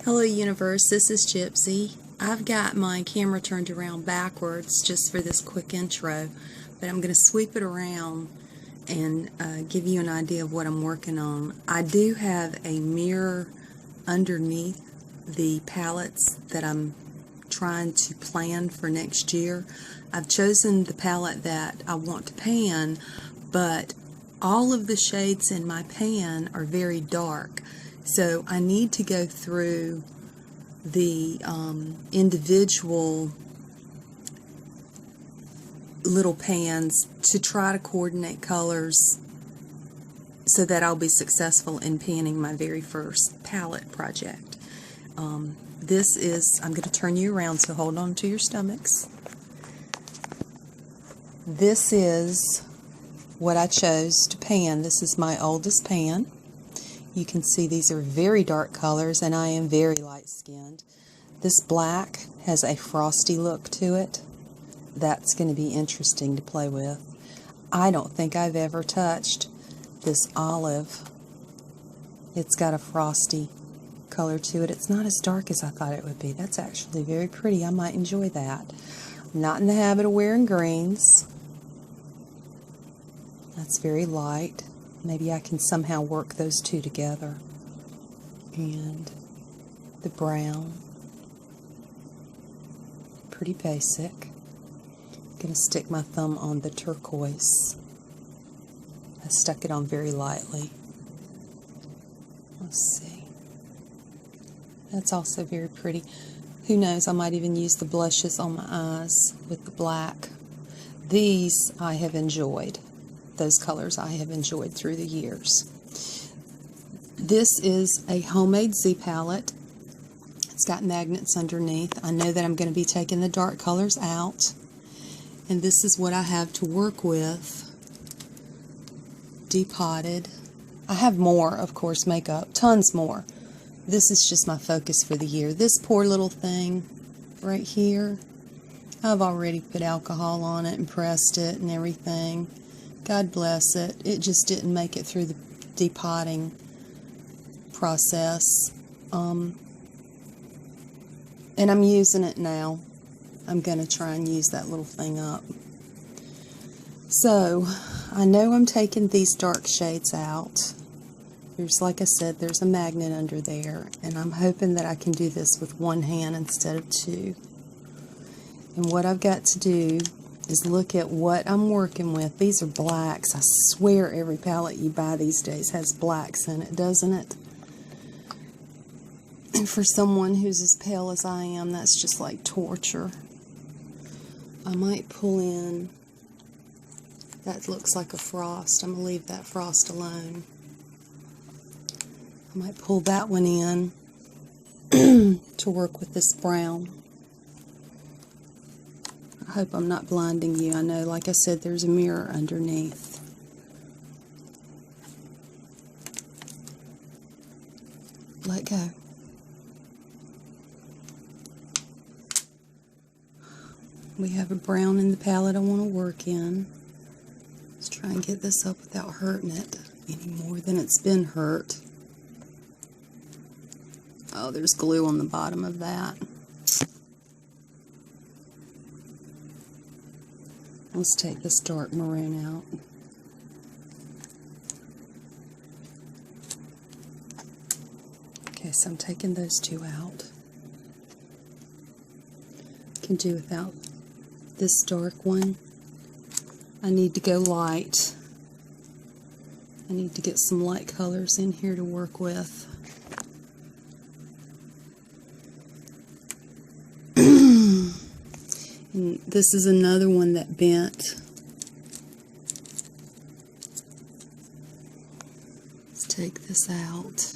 Hello universe, this is Gypsy. I've got my camera turned around backwards just for this quick intro, but I'm going to sweep it around and give you an idea of what I'm working on. I do have a mirror underneath the palettes that I'm trying to plan for next year. I've chosen the palette that I want to pan, but all of the shades in my pan are very dark. So I need to go through the individual little pans to try to coordinate colors so that I'll be successful in panning my very first palette project. I'm going to turn you around, so hold on to your stomachs. This is what I chose to pan. This is my oldest pan. You can see these are very dark colors, and I am very light-skinned. This black has a frosty look to it. That's going to be interesting to play with. I don't think I've ever touched this olive. It's got a frosty color to it. It's not as dark as I thought it would be. That's actually very pretty. I might enjoy that. I'm not in the habit of wearing greens. That's very light. Maybe I can somehow work those two together. And the brown. Pretty basic. I'm going to stick my thumb on the turquoise. I stuck it on very lightly. Let's see. That's also very pretty. Who knows, I might even use the blushes on my eyes with the black. These I have enjoyed. Those colors I have enjoyed through the years. This is a homemade Z palette. It's got magnets underneath. I know that I'm going to be taking the dark colors out. And this is what I have to work with. Depotted. I have more, of course, makeup. Tons more. This is just my focus for the year. This poor little thing right here, I've already put alcohol on it and pressed it and everything. God bless it. It just didn't make it through the depotting process. And I'm using it now. I'm going to try and use that little thing up. So, I know I'm taking these dark shades out. There's, like I said, there's a magnet under there. And I'm hoping that I can do this with one hand instead of two. And what I've got to do is look at what I'm working with. These are blacks. I swear every palette you buy these days has blacks in it, doesn't it? And for someone who's as pale as I am, that's just like torture. I might pull in, that looks like a frost. I'm going to leave that frost alone. I might pull that one in to work with this brown. I hope I'm not blinding you. I know, like I said, there's a mirror underneath. Let go. We have a brown in the palette I want to work in. Let's try and get this up without hurting it any more than it's been hurt. Oh, there's glue on the bottom of that. Let's take this dark maroon out. Okay, so I'm taking those two out. Can do without this dark one. I need to go light. I need to get some light colors in here to work with. And this is another one that bent. Let's take this out.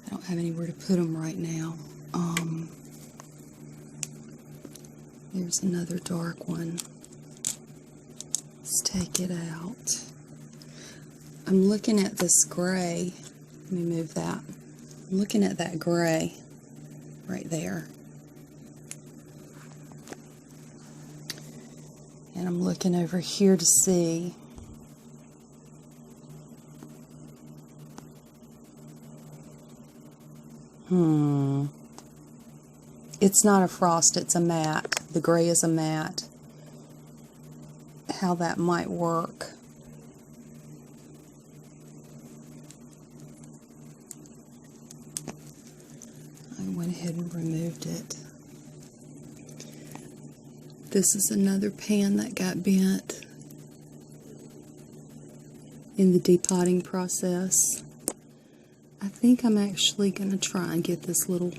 I don't have anywhere to put them right now. There's another dark one. Let's take it out. I'm looking at this gray. Let me move that. I'm looking at that gray right there. And I'm looking over here to see It's not a frost, it's a matte. The gray is a matte. How that might work. I went ahead and removed it. This is another pan that got bent in the depotting process. I think I'm actually going to try and get this little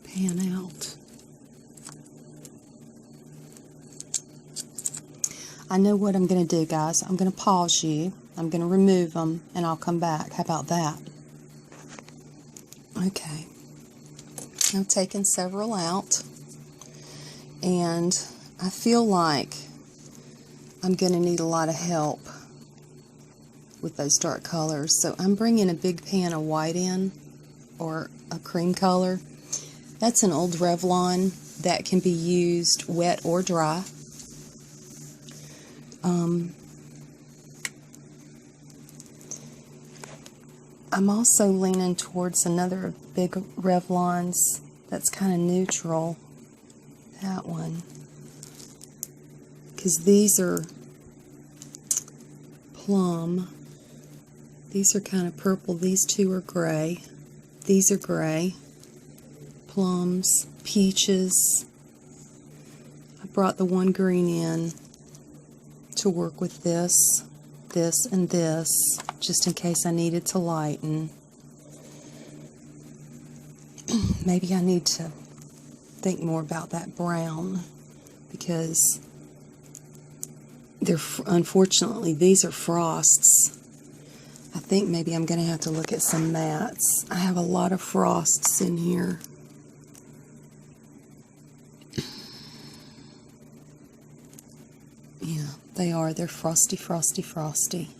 pan out. I know what I'm going to do, guys. I'm going to pause you. I'm going to remove them, and I'll come back. How about that? Okay. I've taken several out, and I feel like I'm going to need a lot of help with those dark colors. So I'm bringing a big pan of white in, or a cream color. That's an old Revlon that can be used wet or dry. I'm also leaning towards another big Revlon's that's kind of neutral. That one. Because these are plum. These are kind of purple. These two are gray. These are gray. Plums, peaches. I brought the one green in to work with this, and this, just in case I needed to lighten. Maybe I need to think more about that brown, because unfortunately these are frosts. I think maybe I'm going to have to look at some mattes. I have a lot of frosts in here. Yeah, they are. They're frosty, frosty, frosty.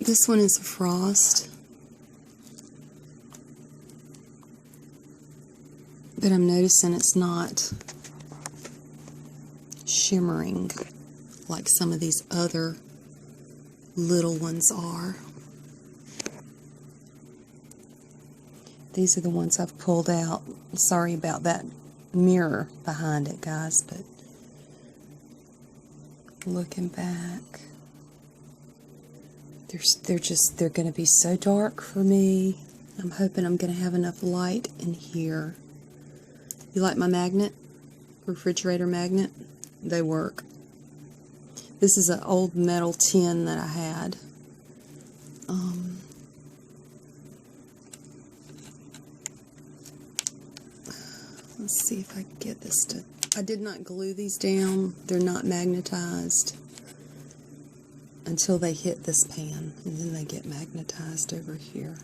This one is a frost, but I'm noticing it's not shimmering like some of these other little ones are. These are the ones I've pulled out. Sorry about that mirror behind it, guys, but looking back, they're going to be so dark for me. I'm hoping I'm going to have enough light in here. You like my magnet? Refrigerator magnet? They work. This is an old metal tin that I had. Let's see if I can get this to... I did not glue these down. They're not magnetized until they hit this pan, and then they get magnetized over here.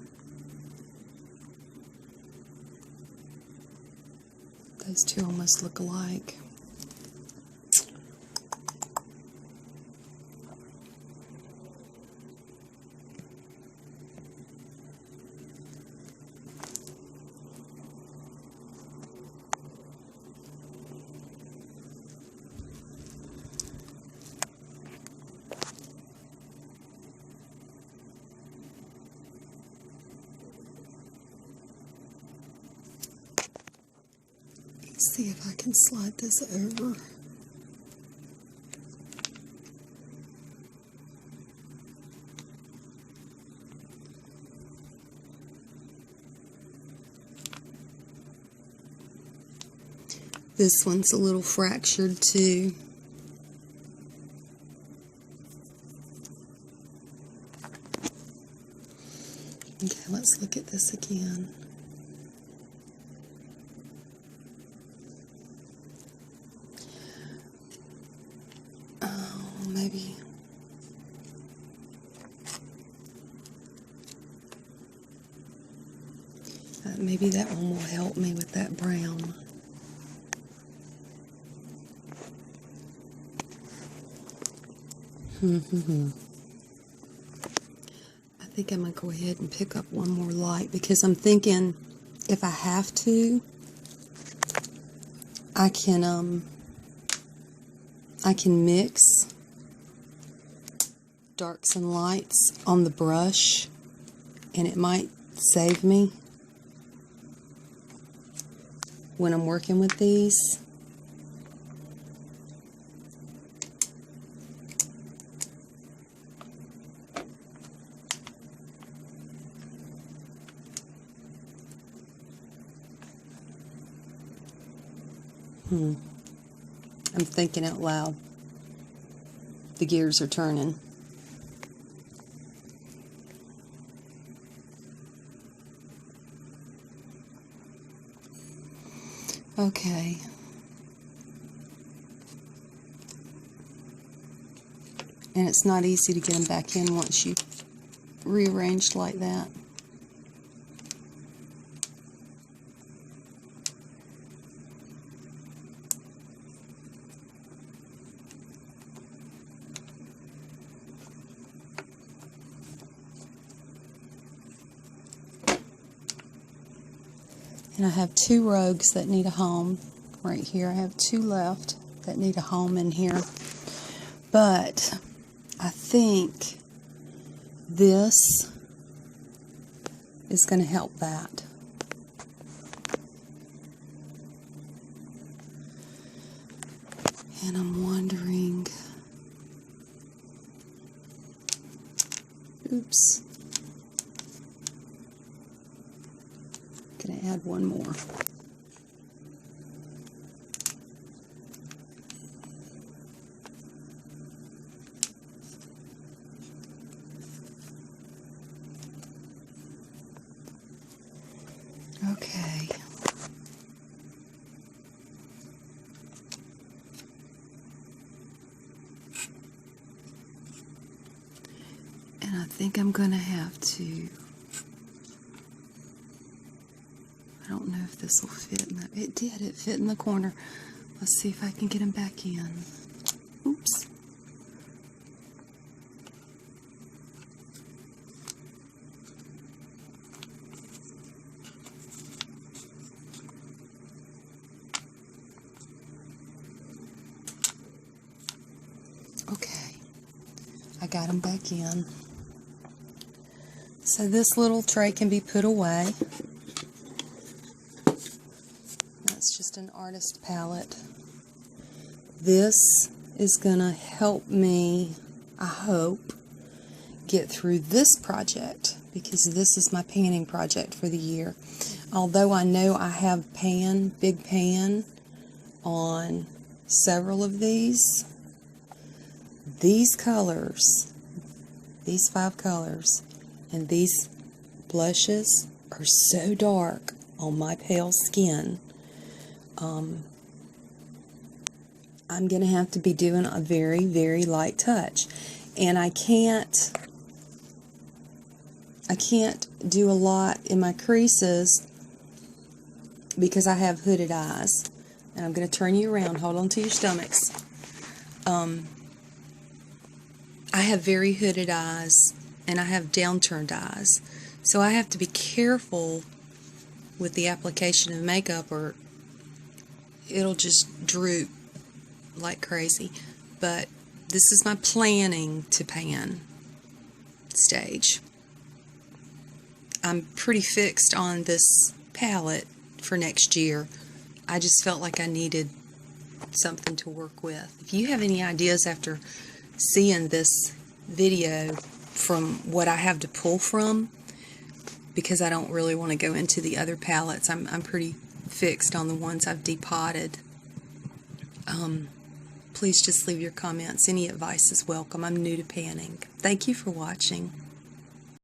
Those two almost look alike. See if I can slide this over. This one's a little fractured too. Okay, let's look at this again. Maybe maybe that one will help me with that brown. I think I'm going to go ahead and pick up one more light, because I'm thinking if I have to, I can I can mix darks and lights on the brush, and it might save me when I'm working with these. I'm thinking out loud. The gears are turning. Okay. And it's not easy to get them back in once you rearranged like that. And I have 2 rogues that need a home right here. I have 2 left that need a home in here. But I think this is going to help that. And I'm wondering, oops. Going to add one more. Okay. And I think I'm going to have to, I don't know if this will fit in that. It did. It fit in the corner. Let's see if I can get them back in. Oops. Okay. I got them back in. So this little tray can be put away. That's just an artist palette. This is going to help me, I hope, get through this project, because this is my panning project for the year. Although I know I have big pan on several of these colors, these 5 colors, and these blushes are so dark on my pale skin. I'm going to have to be doing a very, very light touch. And I can't do a lot in my creases because I have hooded eyes. And I'm going to turn you around. Hold on to your stomachs. I have very hooded eyes, and I have downturned eyes. So I have to be careful with the application of makeup, or it'll just droop like crazy. But this is my planning to pan stage. I'm pretty fixed on this palette for next year. I just felt like I needed something to work with. If you have any ideas after seeing this video from what I have to pull from, because I don't really want to go into the other palettes. I'm pretty fixed on the ones I've depotted. Please just leave your comments. Any advice is welcome. I'm new to panning. Thank you for watching.